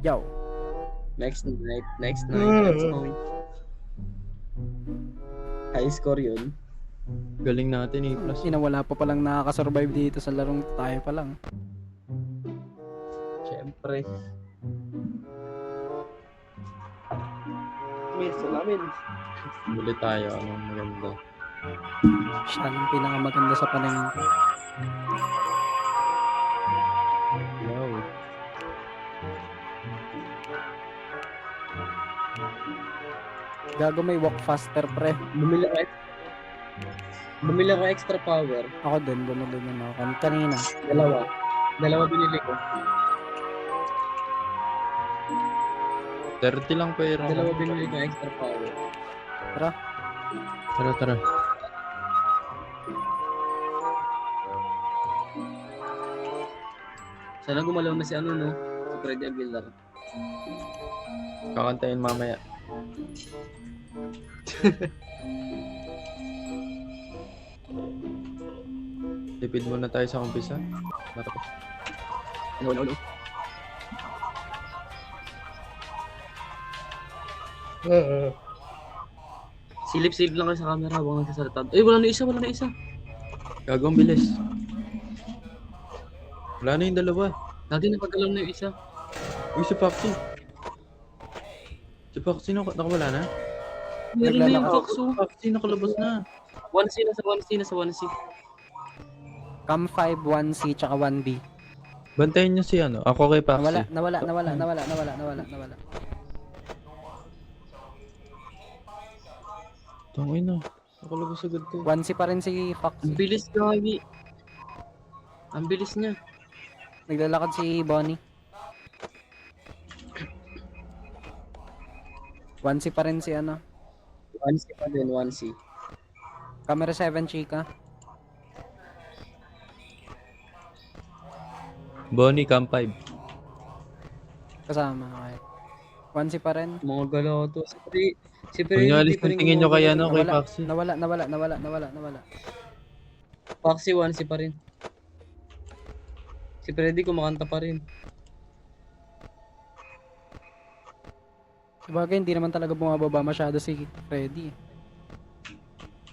Yo. Next night, let's go. High score yun. Galing natin eh. Plus. Wala pa palang nakakasurvive dito sa larong tayo pa lang. Siyempre. Miss, salamin. Bili tayo. Anong maganda. Siya ang pinakamaganda sa paningin ko. Wow. Gago may walk faster pre. Bumili ako extra power. Ako din, bumili din ako. Kanina. Dalawa binili ko. 30 lang pera. Dalawa binili ko extra power. Tara. Tara. Sana gumalaw na si ano, no? Si Freddy Aguilar. Kakantayin mamaya. Tipid muna tayo sa umpisa. Tapos. No. Silip-silip lang kayo sa camera habang nagsasalita. Wala na isa. Gagawang bilis. Wala na yung dalawa. Dati napagalaw na yung isa. Uy, si Foxy. Si Foxy nakawala na? Meron na yung Foxo. Foxy nakalabas na. 1C na sa 1C. Cam 5, 1C, tsaka 1B. Bantayan niyo si ano. Ako kay Foxy. Nawala. Tangay na. Nakalabas agad to. 1C pa rin si Ang Foxy. bilis gagi. Ang bilis niya. Naglalakad si Bonnie. 1C pa rin si ano. 1C pa din, 1C. Camera 7, chika. Bonnie, Cam 5. Kasama. Okay. 1C pa rin. Mga galaw to. Si Huwag niyo alis ng tingin niyo kay ano, kay Foxy. Nawala. Foxy 1C pa rin. Si Freddy kumakanta pa rin. Sabagay, hindi naman talaga bumababa masyado si Freddy.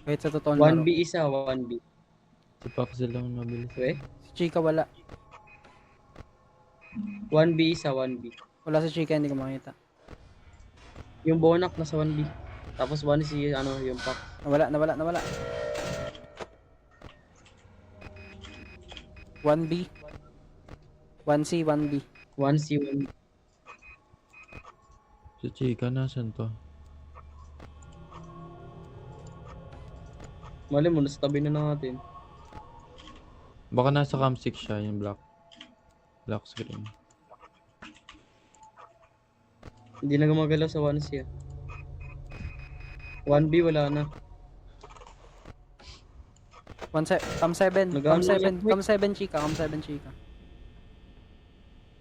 Kahit sa totoong laro. 1B isa, 1B. Si Foxy lang mabilis. We? Si Chika wala. 1B isa, 1B. Wala si Chika, hindi ko makita. Yung Bonak nasa 1B. Tapos 1 si ano, yung Fox. Nawala. 1B. 1C, 1B. 1C, 1B. Si Chika, nasan to? Mali mo, nasa tabi na natin. Baka nasa Cam 6 siya, yung black screen. Hindi na gumagalaw sa 1C. 1B wala na. Cam 7, Nagano yan? Cam 7 Chika.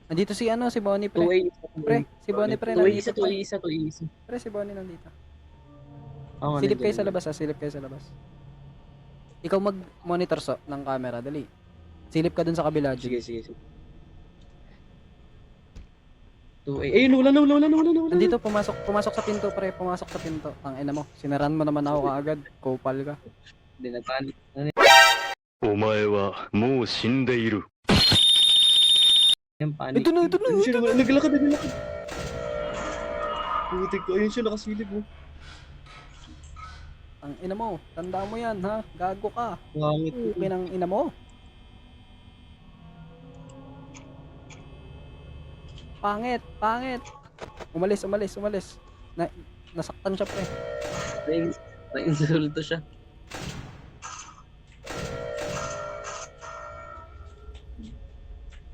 Nandito si ano, si Bonnie pre. 2A isa. Pre, si Bonnie pre 2A nandito. isa, 2A isa, 2A isa. Pre, si Bonnie nandito. Ah, Silip kayo nandun. sa labas. Ikaw mag-monitor ng camera, dali. Silip ka dun sa kabila, Jig. Sige. 2A. Ayun, wala na. Nandito, pumasok sa pinto, pre. Pumasok sa pinto. Ang ina mo, sinaran mo naman ako kaagad. Kopal ka. Hindi na panik. お前はもう死んでいる。 Yung panik. Ito na. Ayun siya, naglakad. Putik ko, ayun siya, nakasilip mo. Ang ina mo, tanda mo yan, ha? Gago ka. Wangit. Ang ina mo. Pangit. Umalis. Nasaktan siya, pre. Na-insulto siya.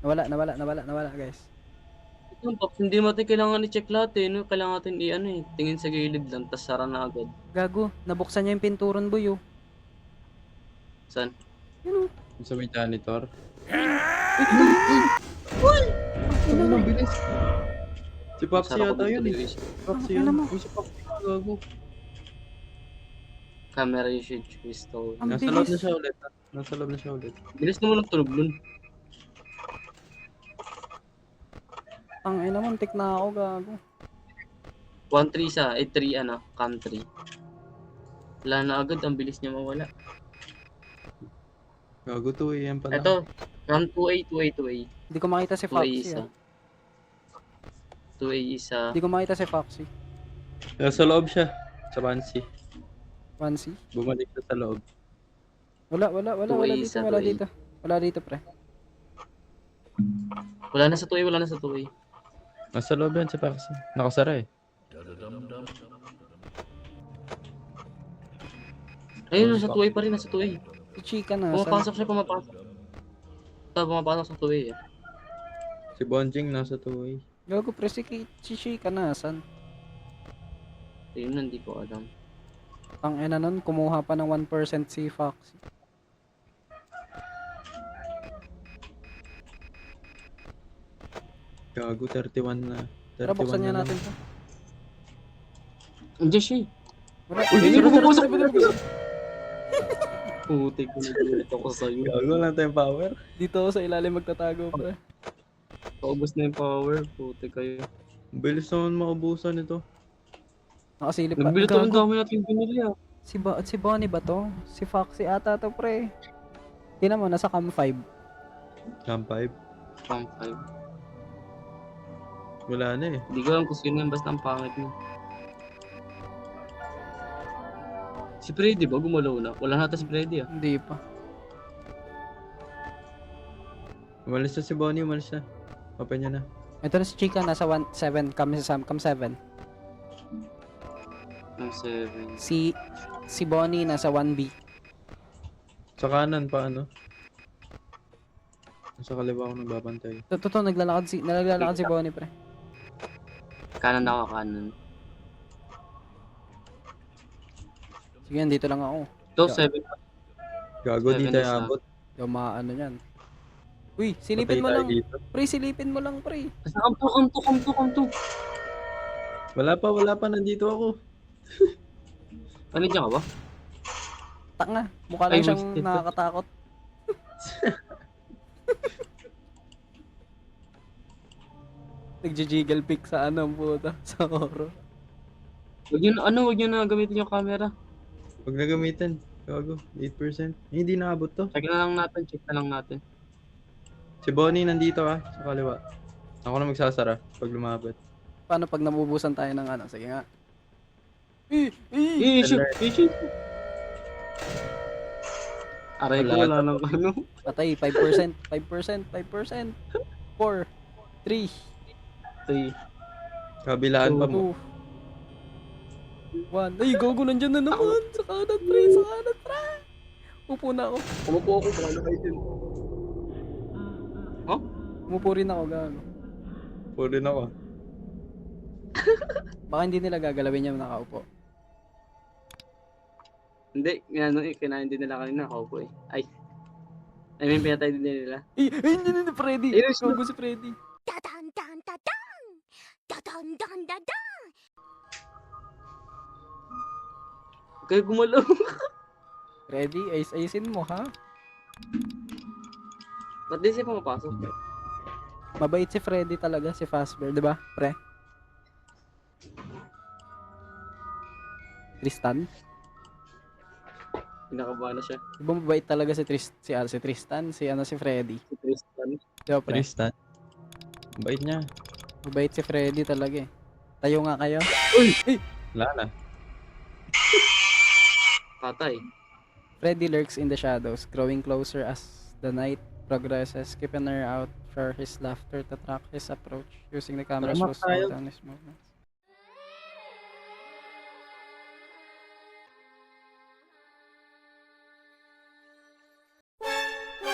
Nawala, guys. Yung Pops, hindi natin kailangan i-check lahat eh. No? Kailangan natin tingin sa gilid lang, tas sara na agad. Gago, nabuksan niya yung pinturon, boy, oh. Saan? Yun, oh. Sa may janitor. Ano nang bilis? Si Foxy Sara ko yata yun dito, eh. Luis. Foxy Ano yun. mo? Uy, si Foxy gago. Camera usage pistol. Ang Nasa loob bilis. na siya ulit. Bilis naman ang tunog nun. Tangina mo, tik na ako, gago. 1-3 sa, 3 ano, cam 3. Wala na agad, ang bilis niya mawala. Gago 2 AM pa lang. Ito, cam 2A, 2A, 2A. Hindi ko makita si 2A Foxy. isa. Ah. 2A isa. Hindi ko makita si Foxy. Nasa loob siya. Sa Fancy. Fancy. Bumalik siya sa loob. Wala Tuway dito, isa, wala tuway. dito. Wala dito, pre. Wala na sa 2A, wala na sa 2A. Nasa loob yan si Paxi. Nakasara eh. Ayun, nasa 2A pa rin, nasa 2A. Si Chika na. Pumapasok siya, pumapasok. Pumapasok sa 2A eh. Si Bonjing nasa 2A. Gago, pre, si Chika na. San? Ayun, hindi ko alam. Ang ina nun, kumuha pa ng 1% si Foxy. Gago 31 na. 31 Tara, buksan niya na lang. natin to. Andiyan siya eh. Wala. Uy, hindi Tara, ko tara, pumasok. tara, tara, tara. Putik ko nagulito ko sa'yo. Gago lang tayong power. Dito ako sa ilalim magtatago, pre. Paubos na yung power, putik kayo. Ang bilis naman maubusan ito. Nakasilip pa. Nagbilito ang Gago. dami natin binili ah. Si Bonnie ba to? Si Foxy ata to, pre. Tingnan mo, nasa cam 5. Cam 5. Cam 5. Wala na eh. Hindi ko alam kung sino yan, basta ang pangit niya. Si Freddy ba? Gumalaw na. Wala nata si Freddy ah. Hindi pa. Umalis na si Bonnie, umalis na. Open niya na. Ito na si Chika, nasa 7, cam 7. Ang 7. Si Bonnie, nasa 1B. Sa kanan pa ano? Sa kaliwa ako nagbabantay. Totoo, naglalakad si Bonnie, pre. Kanan ako, kanan. Sige, dito lang ako. Ito, 7. Gago, di 7 tayo isa. abot. Yung mga ano yan. Uy, silipin mo Patay tayo lang. dito. Pre, silipin mo lang, pre. Basta kam 2. Wala pa. Nandito ako. Nandiyan ka ba? Tanga, mukha lang Ay, siyang wasted. nakakatakot. Nagji-jiggle pick sa ano, puta, sa oro. Huwag nyo na gamitin yung camera. Huwag na gamitin. Gago, 8%. Eh, hindi naabot to. Check na lang natin. Si Bonnie nandito sa kaliwa. Ako na magsasara pag lumapit. Paano pag nabubusan tayo ng ano? Sige nga. Shoot! Aray ko, wala nang ano. Patay, 5%, 5%, 5%. 4, 3, 3. Kabilaan pa mo. 2, 1. Ay, gogo, nandyan na naman. Sa kanan, pre, sa kanan, pre. Upo na ako. Umupo ako, paano kayo din? Umupo rin ako, gago. Puro rin ako. Baka hindi nila gagalawin yung nakaupo. Hindi, kinain din nila kanina, ako eh. Ay. I mean, pinatay din nila. Hindi na Freddy. Ayun, Gogo si Freddy. Dadan dan dadan. Dadan dan dadan. Kaya gumalaw. Freddy, ayusin mo, ha? Ba't di siya pumapasok? Mabait si Freddy talaga, si Fazbear, di ba, pre? Tristan? Pinakabahan na siya. Di ba mabait talaga si Tristan, si Freddy? Si Tristan. Di ba, pre? Tristan. Bait niya. Mabait si Freddy talaga eh. Tayo nga kayo. Wala na. Patay. Freddy lurks in the shadows, growing closer as the night progresses, keeping an eye out for his laughter to track his approach, using the camera's Tara, to slow tayo. down his movement.